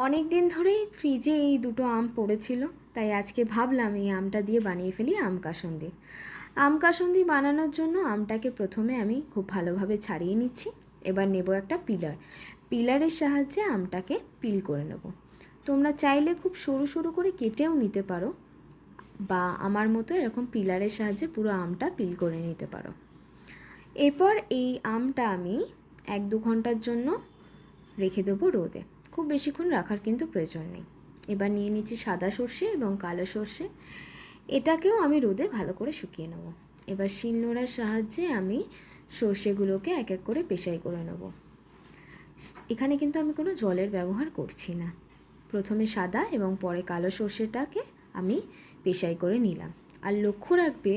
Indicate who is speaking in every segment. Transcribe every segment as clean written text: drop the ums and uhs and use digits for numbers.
Speaker 1: অনেক দিন ধরেই ফ্রিজে এই দুটো আম পড়েছিল, তাই আজকে ভাবলাম এই আমটা দিয়ে বানিয়ে ফেলি আম কাসুন্দি। আম কাসুন্দি বানানোর জন্য আমটাকে প্রথমে আমি খুব ভালোভাবে ছাড়িয়ে নিচ্ছি। এবার নেব একটা পিলারের সাহায্যে আমটাকে পিল করে নেব। তোমরা চাইলে খুব সরু সরু করে কেটেও নিতে পারো, বা আমার মতো এরকম পিলারের সাহায্যে পুরো আমটা পিল করে নিতে পারো। এরপর এই আমটা আমি 1-2 ঘন্টার জন্য রেখে দেবো রোদে। খুব বেশিক্ষণ রাখার কিন্তু প্রয়োজন নেই। এবার নিয়ে নিচ্ছি সাদা সর্ষে এবং কালো সর্ষে, এটাকেও আমি রোদে ভালো করে শুকিয়ে নেব। এবার শিলনোড়ার সাহায্যে আমি সর্ষেগুলোকে এক এক করে পেশাই করে নেব। এখানে কিন্তু আমি কোনো জলের ব্যবহার করছি না। প্রথমে সাদা এবং পরে কালো সর্ষেটাকে আমি পেশাই করে নিলাম। আর লক্ষ্য রাখবে,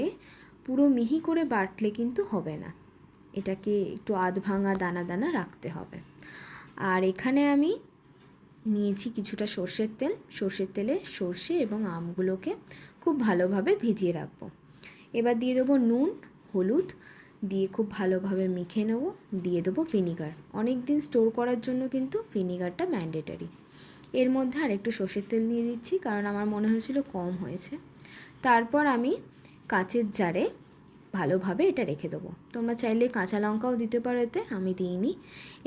Speaker 1: পুরো মিহি করে বাটলে কিন্তু হবে না, এটাকে একটু আধ ভাঙা দানা দানা রাখতে হবে। আর এখানে আমি নিয়েছি কিছুটা সর্ষের তেলে সর্ষে এবং আমগুলোকে খুব ভালোভাবে ভিজিয়ে রাখবো। এবার দিয়ে দেবো নুন, হলুদ দিয়ে খুব ভালোভাবে মেখে নেব। দিয়ে দেবো ভিনিগার। অনেক দিন স্টোর করার জন্য কিন্তু ভিনিগারটা ম্যান্ডেটরি। এর মধ্যে আর একটু সর্ষের তেল দিয়ে দিচ্ছি, কারণ আমার মনে হয়েছিল কম হয়েছে। তারপর আমি কাঁচের জারে ভালোভাবে এটা রেখে দেবো। তোমরা চাইলে কাঁচা লঙ্কাও দিতে পারো, এতে আমি দিইনি।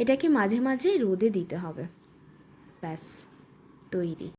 Speaker 1: এটাকে মাঝে মাঝে রোদে দিতে হবে। ব্যাস, তৈরি।